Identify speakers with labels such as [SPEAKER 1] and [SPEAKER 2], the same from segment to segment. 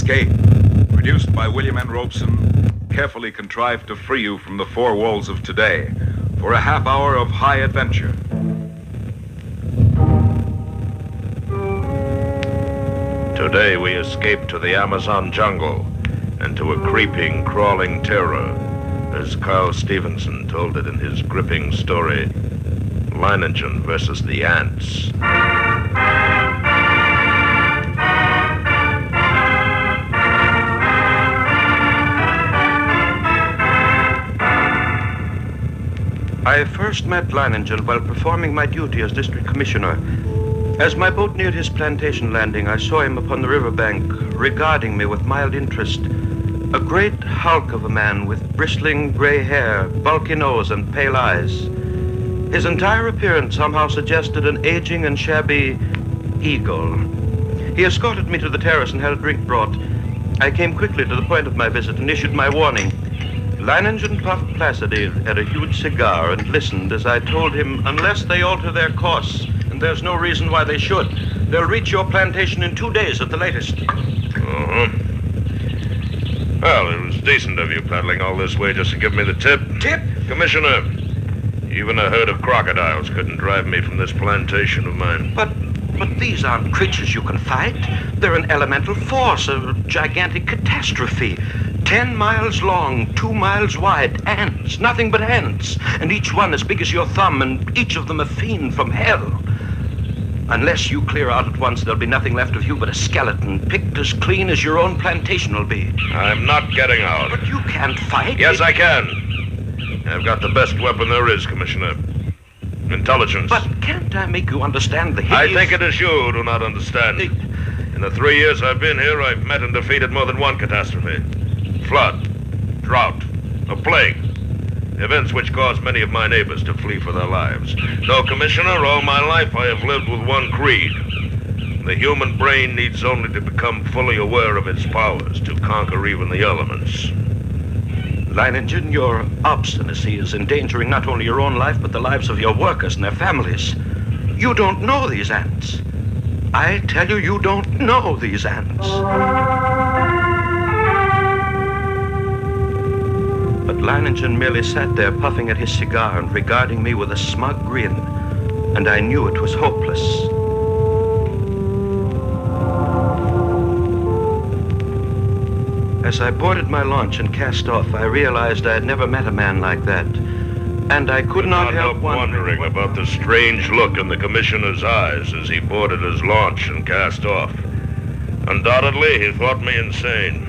[SPEAKER 1] Escape, produced by William N. Robeson, carefully contrived to free you from the four walls of today for a half hour of high adventure.
[SPEAKER 2] Today we escape to the Amazon jungle and to a creeping, crawling terror, as Carl Stevenson told it in his gripping story, Leinengen versus the Ants.
[SPEAKER 3] I first met Leinengen while performing my duty as district commissioner. As my boat neared his plantation landing, I saw him upon the riverbank, regarding me with mild interest. A great hulk of a man with bristling gray hair, bulky nose, and pale eyes. His entire appearance somehow suggested an aging and shabby eagle. He escorted me to the terrace and had a drink brought. I came quickly to the point of my visit and issued my warning. Leinengen puffed placidly at a huge cigar and listened as I told him, unless they alter their course, and there's no reason why they should, they'll reach your plantation in 2 days at the latest.
[SPEAKER 2] Uh-huh. Well, it was decent of you paddling all this way just to give me the tip.
[SPEAKER 3] Tip?
[SPEAKER 2] Commissioner, even a herd of crocodiles couldn't drive me from this plantation of mine.
[SPEAKER 3] But these aren't creatures you can fight. They're an elemental force, a gigantic catastrophe. 10 miles long, 2 miles wide, ants, nothing but ants, and each one as big as your thumb, and each of them a fiend from hell. Unless you clear out at once, there'll be nothing left of you but a skeleton, picked as clean as your own plantation will be.
[SPEAKER 2] I'm not getting out.
[SPEAKER 3] But you can't fight.
[SPEAKER 2] Yes, I can. I've got the best weapon there is, Commissioner. Intelligence.
[SPEAKER 3] But can't I make you understand the hideous...
[SPEAKER 2] I think it is you who do not understand. In the 3 years I've been here, I've met and defeated more than one catastrophe. Flood, drought, a plague. Events which caused many of my neighbors to flee for their lives. No, Commissioner, all my life I have lived with one creed. The human brain needs only to become fully aware of its powers to conquer even the elements.
[SPEAKER 3] Leinengen, your obstinacy is endangering not only your own life, but the lives of your workers and their families. You don't know these ants. I tell you, you don't know these ants. But Leinengen merely sat there puffing at his cigar and regarding me with a smug grin, and I knew it was hopeless. As I boarded my launch and cast off, I realized I had never met a man like that, and I could not help
[SPEAKER 2] wondering about the strange look in the commissioner's eyes as he boarded his launch and cast off. Undoubtedly, he thought me insane.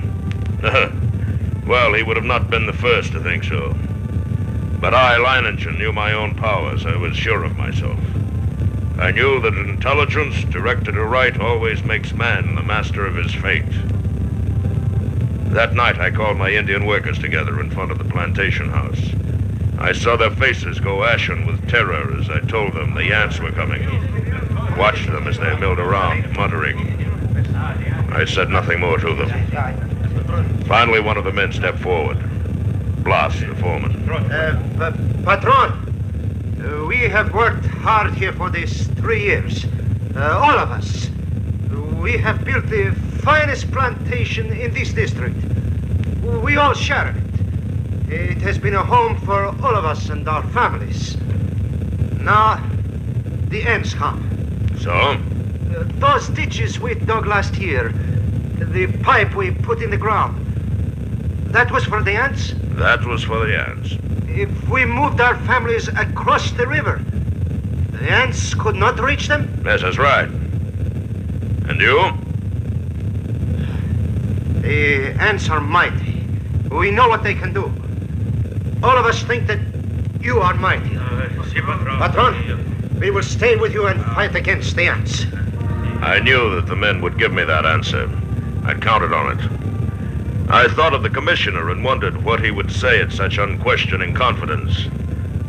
[SPEAKER 2] Well, he would have not been the first to think so. But I, Leinengen, knew my own powers. I was sure of myself. I knew that intelligence, directed aright, always makes man the master of his fate. That night, I called my Indian workers together in front of the plantation house. I saw their faces go ashen with terror as I told them the ants were coming. Watched them as they milled around, muttering. I said nothing more to them. Finally, one of the men stepped forward. Blas, the foreman.
[SPEAKER 4] Patron, we have worked hard here for these 3 years. All of us. We have built the finest plantation in this district. We all share it. It has been a home for all of us and our families. Now, the ants come.
[SPEAKER 2] So?
[SPEAKER 4] Those ditches we dug last year, the pipe we put in the ground, that was for the ants?
[SPEAKER 2] That was for the ants.
[SPEAKER 4] If we moved our families across the river, the ants could not reach them?
[SPEAKER 2] Yes, that's right. And you?
[SPEAKER 4] The ants are mighty. We know what they can do. All of us think that you are mighty. Patron, we will stay with you and fight against the ants.
[SPEAKER 2] I knew that the men would give me that answer. I counted on it. I thought of the commissioner and wondered what he would say at such unquestioning confidence.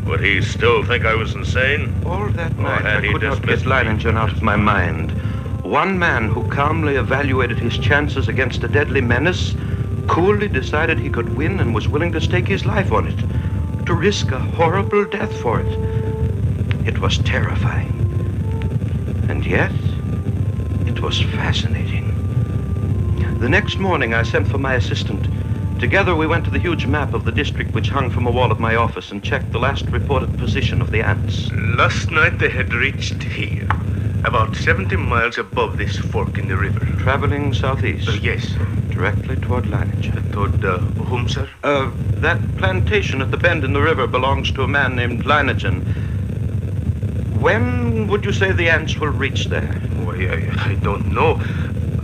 [SPEAKER 2] Would he still think I was insane?
[SPEAKER 3] All that night, I could not get Leinengen out of my mind. One man who calmly evaluated his chances against a deadly menace, coolly decided he could win and was willing to stake his life on it, to risk a horrible death for it. It was terrifying. And yet, it was fascinating. The next morning, I sent for my assistant. Together, we went to the huge map of the district which hung from a wall of my office and checked the last reported position of the ants.
[SPEAKER 5] Last night they had reached here, about 70 miles above this fork in the river.
[SPEAKER 3] Traveling southeast?
[SPEAKER 5] Yes.
[SPEAKER 3] Directly toward Leinengen.
[SPEAKER 5] Toward whom, sir?
[SPEAKER 3] That plantation at the bend in the river belongs to a man named Leinengen. When would you say the ants will reach there?
[SPEAKER 5] Why, I don't know.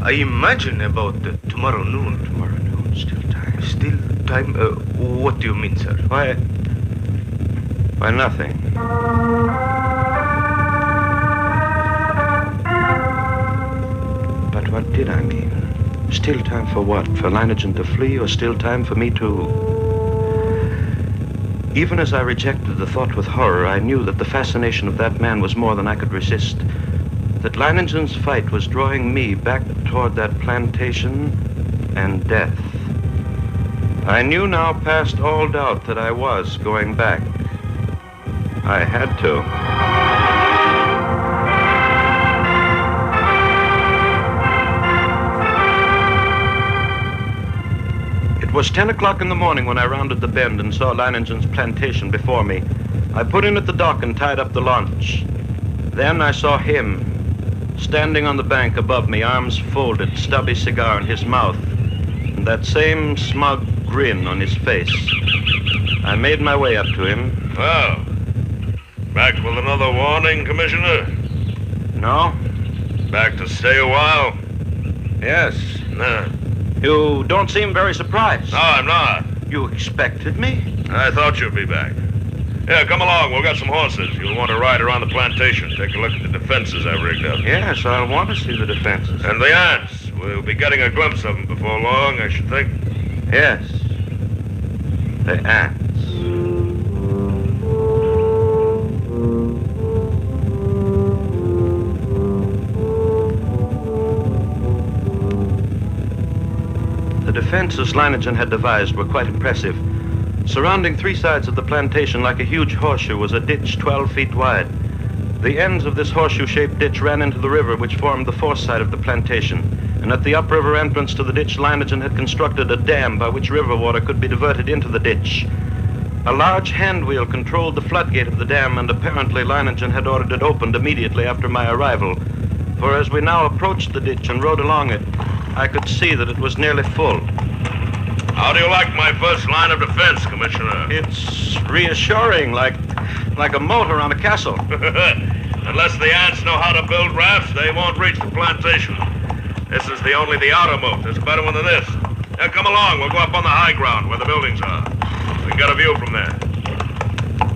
[SPEAKER 5] I imagine about tomorrow noon.
[SPEAKER 3] Tomorrow noon, still time.
[SPEAKER 5] Still time? What do you mean, sir?
[SPEAKER 3] Why, nothing. But what did I mean? Still time for what? For Leinengen to flee, or still time for me to... Even as I rejected the thought with horror, I knew that the fascination of that man was more than I could resist. That Leinengen's fight was drawing me back toward that plantation and death. I knew now past all doubt that I was going back. I had to. It was 10 o'clock in the morning when I rounded the bend and saw Leinengen's plantation before me. I put in at the dock and tied up the launch. Then I saw him, standing on the bank above me, arms folded, stubby cigar in his mouth, and that same smug grin on his face. I made my way up to him.
[SPEAKER 2] Well, back with another warning, Commissioner?
[SPEAKER 3] No?
[SPEAKER 2] Back to stay a while?
[SPEAKER 3] Yes.
[SPEAKER 2] Nah.
[SPEAKER 3] You don't seem very surprised.
[SPEAKER 2] No, I'm not.
[SPEAKER 3] You expected me?
[SPEAKER 2] I thought you'd be back. Yeah, come along. We've got some horses. You'll want to ride around the plantation. Take a look at the defenses I've rigged up.
[SPEAKER 3] Yes, I'll want to see the defenses.
[SPEAKER 2] And the ants. We'll be getting a glimpse of them before long, I should think.
[SPEAKER 3] Yes. The ants. The defenses Leinengen had devised were quite impressive. Surrounding three sides of the plantation like a huge horseshoe was a ditch 12 feet wide. The ends of this horseshoe-shaped ditch ran into the river, which formed the fourth side of the plantation. And at the upriver entrance to the ditch, Leinengen had constructed a dam by which river water could be diverted into the ditch. A large hand wheel controlled the floodgate of the dam, and apparently Leinengen had ordered it opened immediately after my arrival. For as we now approached the ditch and rode along it, I could see that it was nearly full.
[SPEAKER 2] How do you like my first line of defense, Commissioner?
[SPEAKER 3] It's reassuring, like a motor on a castle.
[SPEAKER 2] Unless the ants know how to build rafts, they won't reach the plantation. This is the outer moat. There's a better one than this. Now, come along. We'll go up on the high ground where the buildings are. We can get a view from there.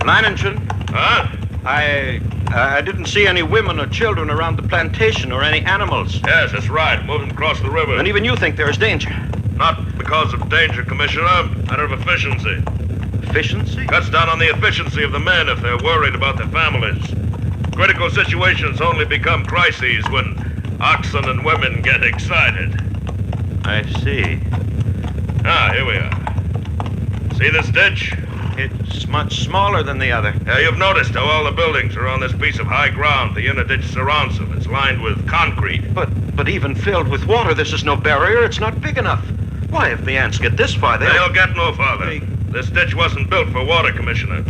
[SPEAKER 3] Leinengen?
[SPEAKER 2] Huh?
[SPEAKER 3] I didn't see any women or children around the plantation or any animals.
[SPEAKER 2] Yes, that's right. Moving across the river.
[SPEAKER 3] And even you think there is danger.
[SPEAKER 2] Not because of danger, Commissioner. Matter of efficiency.
[SPEAKER 3] Efficiency?
[SPEAKER 2] Cuts down on the efficiency of the men if they're worried about their families. Critical situations only become crises when oxen and women get excited.
[SPEAKER 3] I see.
[SPEAKER 2] Ah, here we are. See this ditch?
[SPEAKER 3] It's much smaller than the other.
[SPEAKER 2] Yeah, you've noticed how all the buildings are on this piece of high ground. The inner ditch surrounds them. It's lined with concrete.
[SPEAKER 3] But even filled with water, this is no barrier. It's not big enough. Why, if the ants get this far,
[SPEAKER 2] They'll get no farther. This ditch wasn't built for water, Commissioner.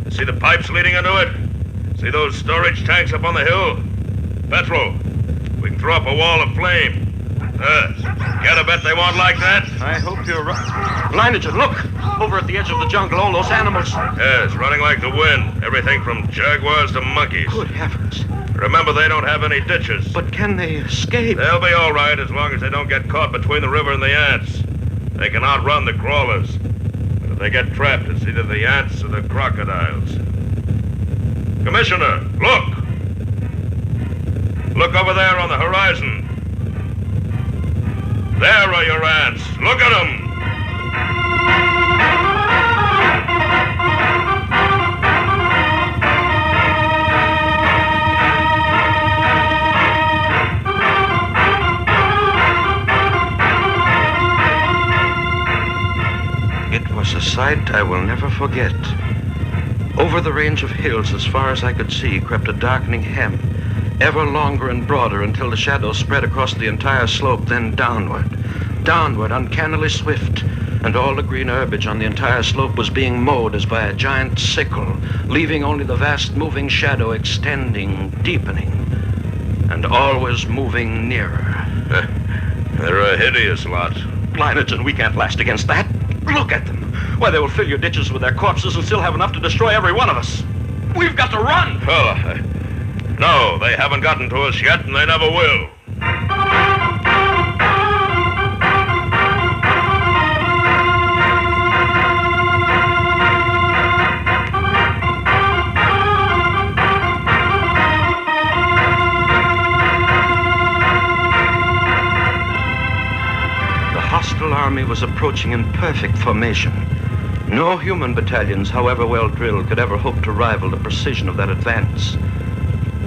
[SPEAKER 2] See the pipes leading into it? See those storage tanks up on the hill? Petrol. We can throw up a wall of flame. Get a bet they won't like that?
[SPEAKER 3] I hope you're right. Leinengen, look! Over at the edge of the jungle, all those animals.
[SPEAKER 2] Yes, running like the wind. Everything from jaguars to monkeys.
[SPEAKER 3] Good heavens.
[SPEAKER 2] Remember, they don't have any ditches.
[SPEAKER 3] But can they escape?
[SPEAKER 2] They'll be all right as long as they don't get caught between the river and the ants. They can outrun the crawlers. But if they get trapped, it's either the ants or the crocodiles. Commissioner, look! Look over there on the horizon. There are your ants. Look at them!
[SPEAKER 3] It was a sight I will never forget. Over the range of hills, as far as I could see, crept a darkening hem, ever longer and broader until the shadows spread across the entire slope, then downward, downward, uncannily swift, and all the green herbage on the entire slope was being mowed as by a giant sickle, leaving only the vast moving shadow extending, deepening, and always moving nearer.
[SPEAKER 2] They're a hideous lot.
[SPEAKER 3] Leinengen, we can't last against that. Look at them. Why, they will fill your ditches with their corpses and still have enough to destroy every one of us. We've got to run.
[SPEAKER 2] Oh, no, they haven't gotten to us yet, and they never will.
[SPEAKER 3] The hostile army was approaching in perfect formation. No human battalions, however well drilled, could ever hope to rival the precision of that advance.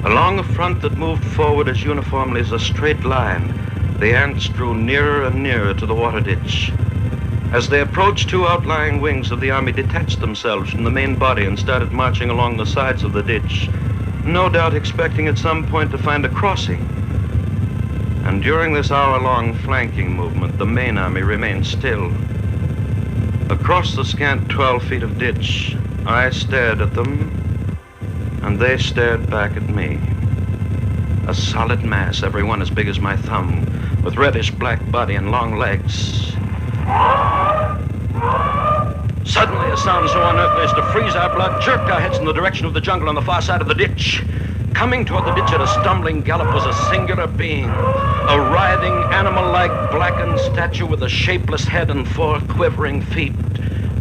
[SPEAKER 3] Along a front that moved forward as uniformly as a straight line, the ants drew nearer and nearer to the water ditch. As they approached, two outlying wings of the army detached themselves from the main body and started marching along the sides of the ditch, no doubt expecting at some point to find a crossing. And during this hour-long flanking movement, the main army remained still. Across the scant 12 feet of ditch, I stared at them, and they stared back at me. A solid mass, every one as big as my thumb, with reddish-black body and long legs. Suddenly, a sound so unearthly as to freeze our blood jerked our heads in the direction of the jungle on the far side of the ditch. Coming toward the ditch at a stumbling gallop was a singular being, a writhing, animal-like blackened statue with a shapeless head and 4 quivering feet.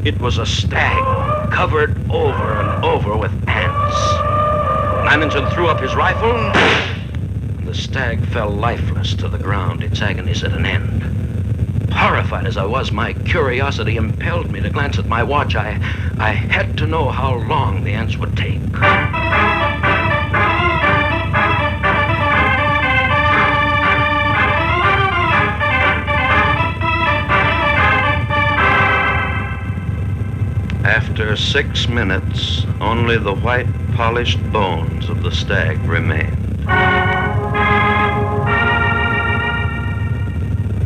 [SPEAKER 3] It was a stag, covered over and over with ants. Leinengen threw up his rifle, and the stag fell lifeless to the ground, its agonies at an end. Horrified as I was, my curiosity impelled me to glance at my watch. I had to know how long the ants would take. After 6 minutes, only the white, polished bones of the stag remained.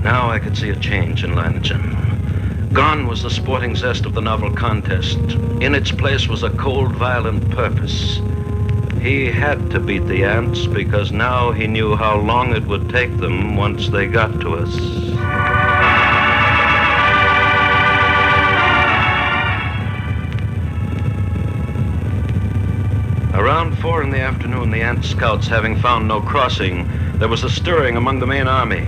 [SPEAKER 3] Now I could see a change in Leinengen. Gone was the sporting zest of the novel contest. In its place was a cold, violent purpose. He had to beat the ants because now he knew how long it would take them once they got to us. Around 4 in the afternoon, the ant scouts having found no crossing, there was a stirring among the main army.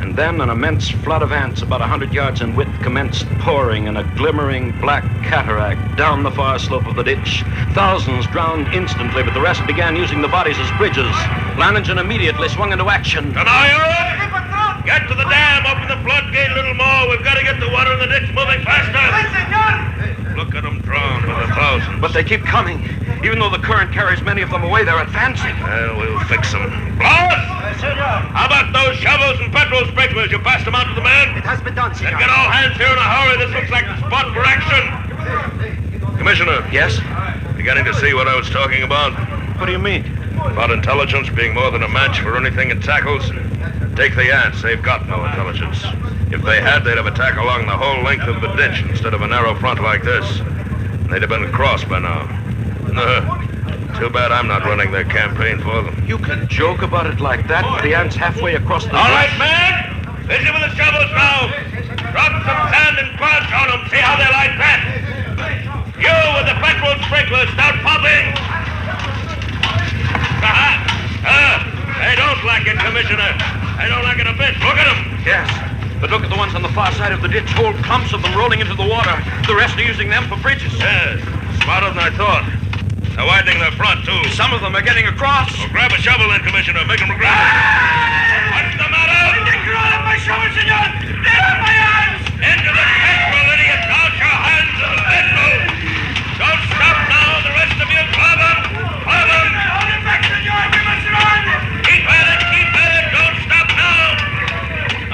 [SPEAKER 3] And then an immense flood of ants about 100 yards in width commenced pouring in a glimmering black cataract down the far slope of the ditch. Thousands drowned instantly, but the rest began using the bodies as bridges. Leinengen immediately swung into action.
[SPEAKER 2] Denial! Get to the dam, open the floodgate a little more. We've got to get the water in the ditch moving faster. Look at them drown by the thousands.
[SPEAKER 3] But they keep coming. Even though the current carries many of them away, they're advancing.
[SPEAKER 2] Well, we'll fix them. Bloss! How about those shovels and petrol sprinklers? You passed them out to the men?
[SPEAKER 4] It has been done,
[SPEAKER 2] Then
[SPEAKER 4] senor.
[SPEAKER 2] get all hands here in a hurry. This looks like the spot for action. Commissioner.
[SPEAKER 3] Yes?
[SPEAKER 2] Beginning to see what I was talking about?
[SPEAKER 3] What do you mean?
[SPEAKER 2] About intelligence being more than a match for anything it tackles. Take the ants. They've got no intelligence. If they had, they'd have attacked along the whole length of the ditch instead of a narrow front like this. They'd have been across by now. Too bad I'm not running their campaign for them.
[SPEAKER 3] You can joke about it like that? The ants halfway across the...
[SPEAKER 2] All right, man. Busy with the shovels now. Drop some sand and clods on them. See how they like that. You with the petrol sprinklers, start popping. They don't like it, Commissioner. They don't like it a bit. Look at them.
[SPEAKER 3] Yes, but look at the ones on the far side of the ditch. Whole clumps of them rolling into the water. The rest are using them for bridges.
[SPEAKER 2] Yes, smarter than I thought. They're widening their front, too.
[SPEAKER 3] Some of them are getting across.
[SPEAKER 2] Well, grab a shovel then, Commissioner. Make them grab it. What's the matter? My shovel, senor. My hands. Into the petrol, idiot. Out your hands of the petrol. Don't stop now. The rest of you, grab them. Grab them. Hold it back, senor. We must run. Keep at it. Keep at it. Don't stop now.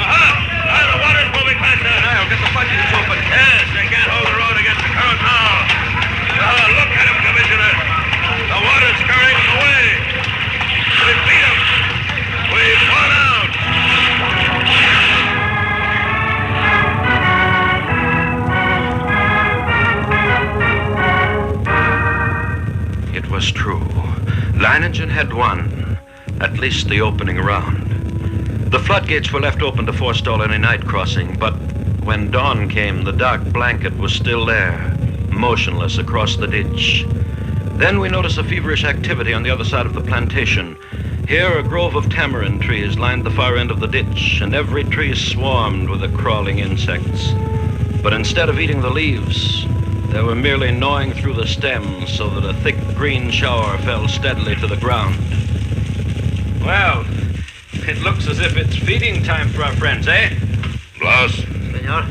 [SPEAKER 2] Now the water's moving faster.
[SPEAKER 3] I'll get the floodgates open.
[SPEAKER 2] Yes, they can't hold the road against the current now. Look at him, Commissioner. The water's carrying him away. We beat him. We've won out.
[SPEAKER 3] was true. Leinengen had won, at least the opening round. The floodgates were left open to forestall any night crossing, but when dawn came, the dark blanket was still there, motionless across the ditch. Then we noticed a feverish activity on the other side of the plantation. Here, a grove of tamarind trees lined the far end of the ditch, and every tree swarmed with the crawling insects. But instead of eating the leaves, they were merely gnawing through the stems so that a thick green shower fell steadily to the ground. Well, it looks as if it's feeding time for our friends, eh?
[SPEAKER 2] Blas,
[SPEAKER 4] Senor?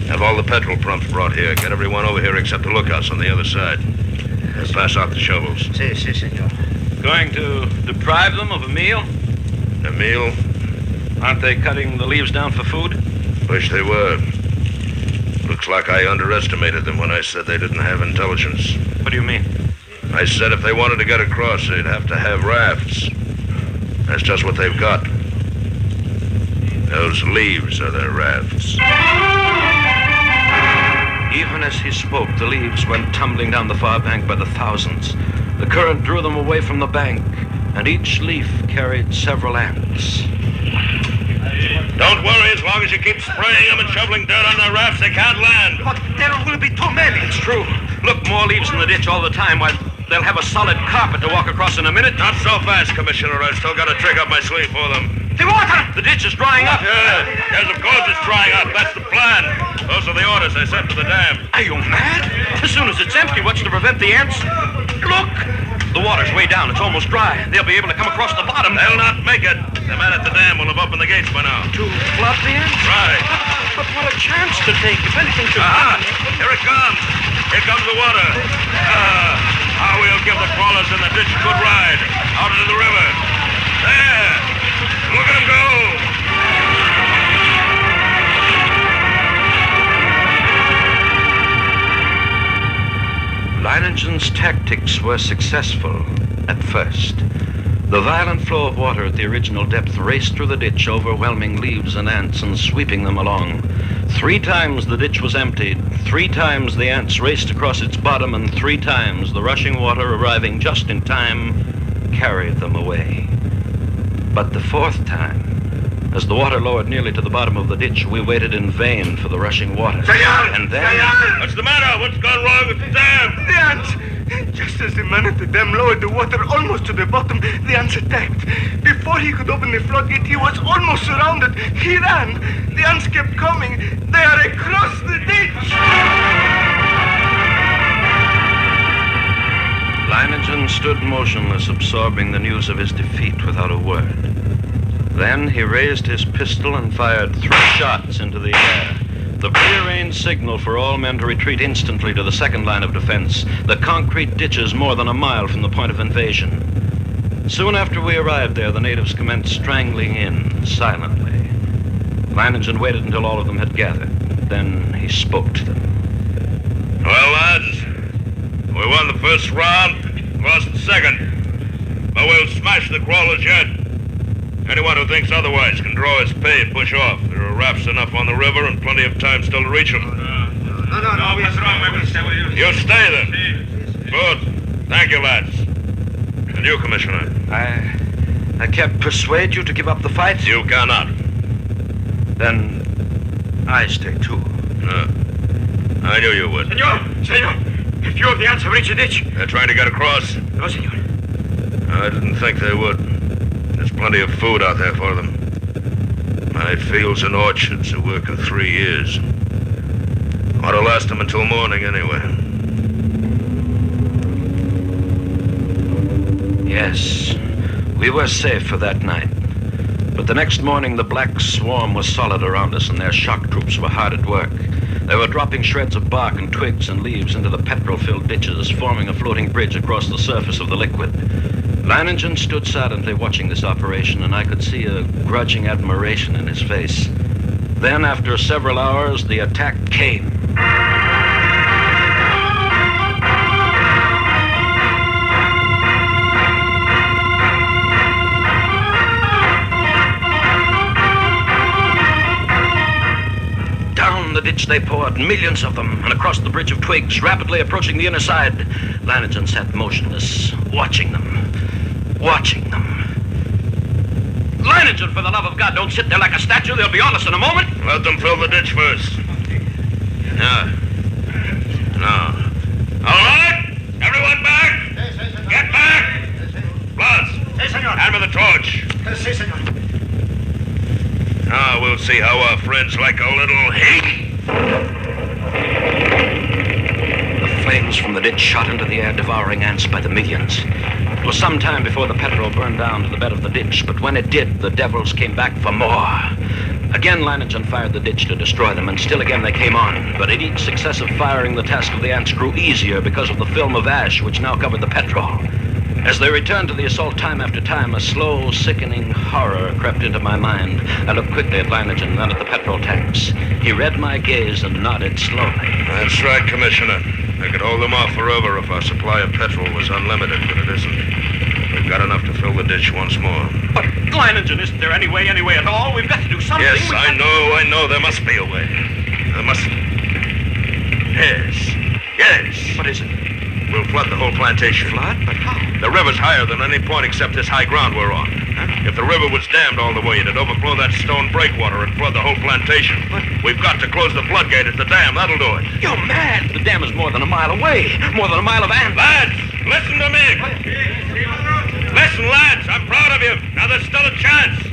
[SPEAKER 2] have all the petrol pumps brought here. Get everyone over here except the lookouts on the other side. Pass out the shovels.
[SPEAKER 4] Si, senor.
[SPEAKER 3] Going to deprive them of a meal?
[SPEAKER 2] A meal?
[SPEAKER 3] Aren't they cutting the leaves down for food?
[SPEAKER 2] Wish they were. Looks like I underestimated them when I said they didn't have intelligence.
[SPEAKER 3] What do you mean?
[SPEAKER 2] I said if they wanted to get across, they'd have to have rafts. That's just what they've got. Those leaves are their rafts.
[SPEAKER 3] Even as he spoke, the leaves went tumbling down the far bank by the thousands. The current drew them away from the bank, and each leaf carried several ants.
[SPEAKER 2] Don't worry, as long as you keep spraying them and shoveling dirt on their rafts, they can't land.
[SPEAKER 4] But there will be too many.
[SPEAKER 3] It's true. Look, more leaves in the ditch all the time. Why, they'll have a solid carpet to walk across in a minute.
[SPEAKER 2] Not so fast, Commissioner. I've still got a trick up my sleeve for them.
[SPEAKER 4] The water!
[SPEAKER 3] The ditch is drying up.
[SPEAKER 2] Yes, of course it's drying up. That's the plan. Those are the orders I sent to the dam.
[SPEAKER 3] Are you mad? As soon as it's empty, what's to prevent the ants? Look! The water's way down. It's almost dry. They'll be able to come across the bottom.
[SPEAKER 2] They'll not make it. The man at the dam will have opened the gates by now.
[SPEAKER 3] To flood the ants?
[SPEAKER 2] Right.
[SPEAKER 3] But what a chance to take. If anything should
[SPEAKER 2] Aha!
[SPEAKER 3] happen.
[SPEAKER 2] Here it comes. Here comes the water. How we'll give the crawlers in the ditch a good ride. Out into the river. There! Look at them go!
[SPEAKER 3] Leinengen's tactics were successful at first. The violent flow of water at the original depth raced through the ditch, overwhelming leaves and ants and sweeping them along. 3 times the ditch was emptied, 3 times the ants raced across its bottom, and 3 times the rushing water, arriving just in time, carried them away. But the 4th time, as the water lowered nearly to the bottom of the ditch, we waited in vain for the rushing water.
[SPEAKER 2] Senor!
[SPEAKER 3] And then...
[SPEAKER 2] Senor! What's the matter? What's gone wrong with the dam?
[SPEAKER 5] The ants! Just as the man at the dam lowered the water almost to the bottom, the ants attacked. Before he could open the floodgate, he was almost surrounded. He ran. The ants kept coming. They are across the ditch.
[SPEAKER 3] Leinengen stood motionless, absorbing the news of his defeat without a word. Then he raised his pistol and fired 3 shots into the air. The prearranged signal for all men to retreat instantly to the second line of defense, the concrete ditches more than a mile from the point of invasion. Soon after we arrived there, the natives commenced strangling in, silently. Leinengen waited until all of them had gathered. Then he spoke to them.
[SPEAKER 2] Well, lads, we won the first round, lost the second. But we'll smash the crawlers yet. Anyone who thinks otherwise can draw his pay and push off. There are rafts enough on the river and plenty of time still to reach them.
[SPEAKER 4] No,
[SPEAKER 2] what's wrong? I will stay with you. You stay then. Good. Thank you, lads. And you, Commissioner?
[SPEAKER 3] I can't persuade you to give up the fight.
[SPEAKER 2] You cannot.
[SPEAKER 3] Then I stay too.
[SPEAKER 2] I knew you would.
[SPEAKER 4] Senor! A few of the ants have reached the ditch.
[SPEAKER 2] They're trying to get across.
[SPEAKER 4] No, senor.
[SPEAKER 2] I didn't think they would. There's plenty of food out there for them. My fields and orchards, a work of 3 years. Ought to last them until morning anyway.
[SPEAKER 3] Yes, we were safe for that night. But the next morning, the black swarm was solid around us, and their shock troops were hard at work. They were dropping shreds of bark and twigs and leaves into the petrol-filled ditches, forming a floating bridge across the surface of the liquid. Leinengen stood silently watching this operation, and I could see a grudging admiration in his face. Then, after several hours, the attack came. Down the ditch they poured, millions of them, and across the bridge of twigs, rapidly approaching the inner side. Leinengen sat motionless, watching them. Leinengen, for the love of God, don't sit there like a statue. They'll be on us in a moment.
[SPEAKER 2] Let them fill the ditch first. No. All right? Everyone back? Get back! Blas, hand me the torch.
[SPEAKER 4] Si, senor.
[SPEAKER 2] Now we'll see how our friends like a little heat.
[SPEAKER 3] The flames from the ditch shot into the air, devouring ants by the millions. It was some time before the petrol burned down to the bed of the ditch, but when it did, the devils came back for more. Again, Leinengen fired the ditch to destroy them, and still again they came on. But at each successive firing, the task of the ants grew easier because of the film of ash which now covered the petrol. As they returned to the assault time after time, a slow, sickening horror crept into my mind. I looked quickly at Leinengen, then at the petrol tanks. He read my gaze and nodded slowly.
[SPEAKER 2] That's right, Commissioner. I could hold them off forever if our supply of petrol was unlimited, but it isn't. We've got enough to fill the ditch once more.
[SPEAKER 3] But, Leinengen, isn't there any way at all? We've got to do something.
[SPEAKER 2] Yes, I know. There must be a way. There must... Yes.
[SPEAKER 3] What is it?
[SPEAKER 2] We'll flood the whole plantation.
[SPEAKER 3] Flood? But how?
[SPEAKER 2] The river's higher than any point except this high ground we're on. If the river was dammed all the way, it'd overflow that stone breakwater and flood the whole plantation.
[SPEAKER 3] But
[SPEAKER 2] we've got to close the floodgate at the dam. That'll do it.
[SPEAKER 3] You're mad. The dam is more than a mile away. More than a mile of ants.
[SPEAKER 2] Lads, listen to me. Listen, lads, I'm proud of you. Now there's still a chance.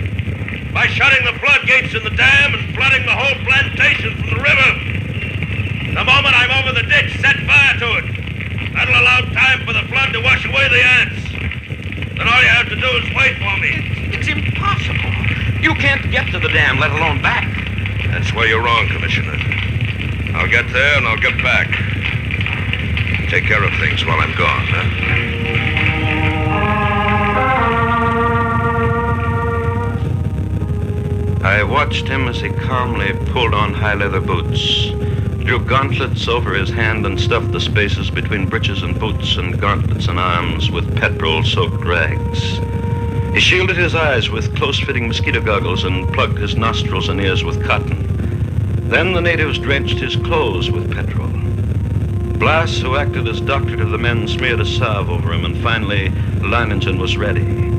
[SPEAKER 2] By shutting the floodgates in the dam and flooding the whole plantation from the river. The moment I'm over the ditch, set fire to it. That'll allow time for the flood to wash away the ants. Then all you have to do is wait for me.
[SPEAKER 3] It's impossible. You can't get to the dam, let alone back.
[SPEAKER 2] That's where you're wrong, Commissioner. I'll get there and I'll get back. Take care of things while I'm gone,
[SPEAKER 3] I watched him as he calmly pulled on high leather boots, drew gauntlets over his hand and stuffed the spaces between breeches and boots and gauntlets and arms with petrol-soaked rags. He shielded his eyes with close-fitting mosquito goggles and plugged his nostrils and ears with cotton. Then the natives drenched his clothes with petrol. Blas, who acted as doctor to the men, smeared a salve over him, and finally, Leinengen was ready.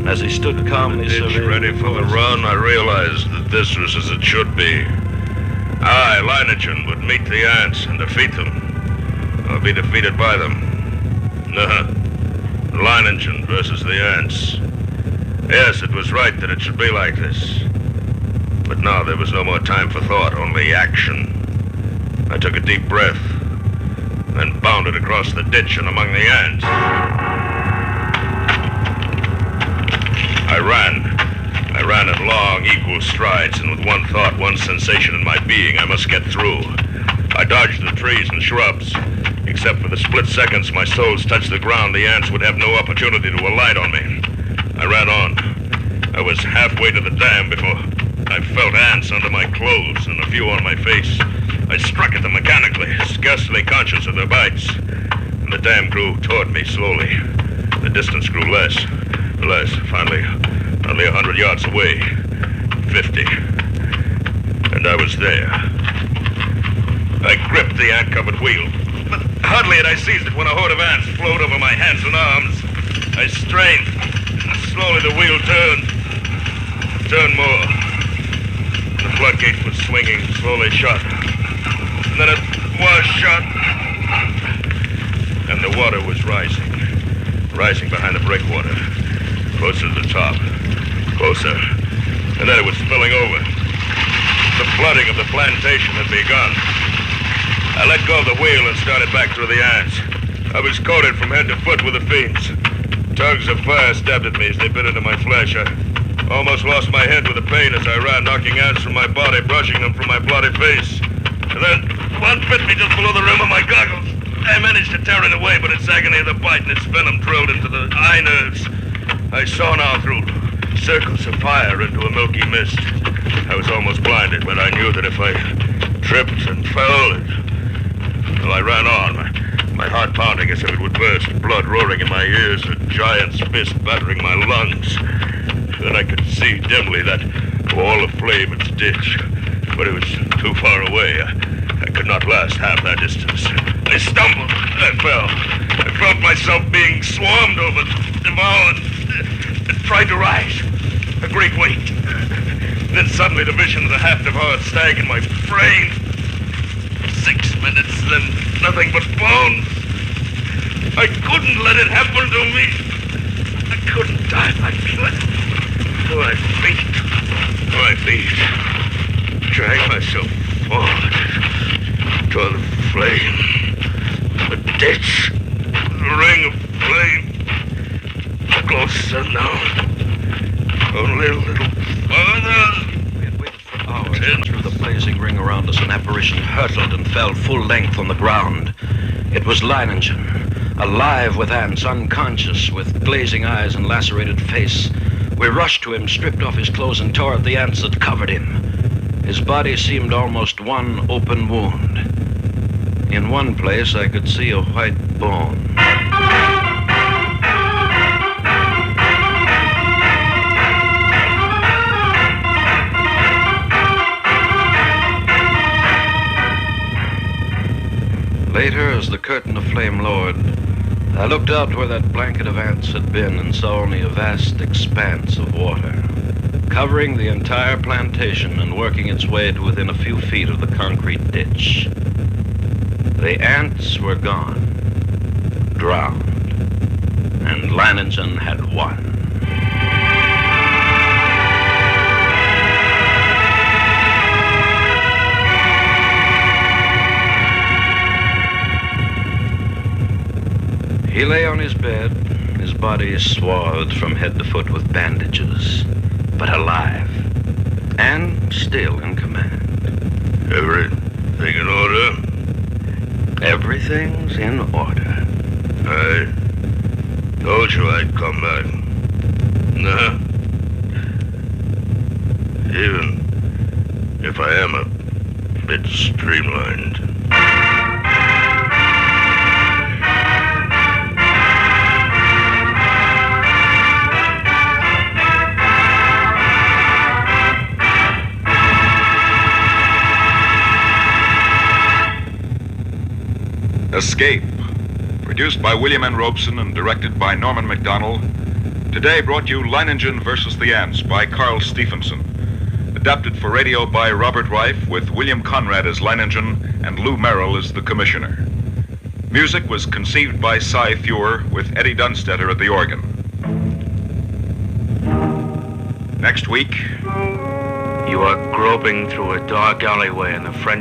[SPEAKER 3] As he stood calmly surveying...
[SPEAKER 2] ready for the run, I realized that this was as it should be. I, Leinengen, would meet the ants and defeat them. Or be defeated by them. Leinengen versus the ants. Yes, it was right that it should be like this. But now there was no more time for thought, only action. I took a deep breath, then bounded across the ditch and among the ants. I ran in long, equal strides, and with one thought, one sensation in my being, I must get through. I dodged the trees and shrubs. Except for the split seconds my soles touched the ground, the ants would have no opportunity to alight on me. I ran on. I was halfway to the dam before I felt ants under my clothes and a few on my face. I struck at them mechanically, scarcely conscious of their bites. And the dam grew toward me slowly. The distance grew less. Finally, only 100 yards away. 50. And I was there. I gripped the ant-covered wheel. But hardly had I seized it when a horde of ants flowed over my hands and arms. I strained. Slowly the wheel turned more. The floodgate was swinging, slowly shut. And then it was shut. And the water was rising behind the breakwater. Closer to the top. Closer. And then it was spilling over. The flooding of the plantation had begun. I let go of the wheel and started back through the ants. I was coated from head to foot with the fiends. Tugs of fire stabbed at me as they bit into my flesh. I almost lost my head with the pain as I ran, knocking ants from my body, brushing them from my bloody face. And then one bit me just below the rim of my goggles. I managed to tear it away, but its agony of the bite and its venom drilled into the eye nerves. I saw now through circles of fire into a milky mist. I was almost blinded, but I knew that if I tripped and fell, well, I ran on. My heart pounding as if it would burst, blood roaring in my ears, a giant's fist battering my lungs. Then I could see dimly that wall of flame its ditch, but it was too far away. I could not last half that distance. I stumbled. I fell myself being swarmed over, devoured, tried to rise. A great weight. Then suddenly the vision of the half-devoured stag in my brain. 6 minutes, then nothing but bones. I couldn't let it happen to me. I couldn't die like that. My feet. Drag myself forward toward the flame. The ditch. The ring of flame. Closer now. Only a little further.
[SPEAKER 3] We had waited for hours, and through the blazing ring around us, an apparition hurtled and fell full length on the ground. It was Leinengen, alive with ants, unconscious, with glazing eyes and lacerated face. We rushed to him, stripped off his clothes, and tore at the ants that covered him. His body seemed almost one open wound. In one place, I could see a white bone. Later, as the curtain of flame lowered, I looked out where that blanket of ants had been and saw only a vast expanse of water, covering the entire plantation and working its way to within a few feet of the concrete ditch. The ants were gone, drowned, and Leinengen had won. He lay on his bed, his body swathed from head to foot with bandages, but alive, and still in command.
[SPEAKER 2] Everything in order?
[SPEAKER 3] Everything's in order.
[SPEAKER 2] I told you I'd come back. Nah. Even if I am a bit streamlined.
[SPEAKER 1] Escape, produced by William N. Robeson and directed by Norman MacDonald, today brought you Leinengen versus the Ants by Carl Stephenson, adapted for radio by Robert Reif with William Conrad as Leinengen and Lou Merrill as the Commissioner. Music was conceived by Cy Feuer with Eddie Dunstetter at the organ. Next week,
[SPEAKER 6] You are groping through a dark alleyway in the French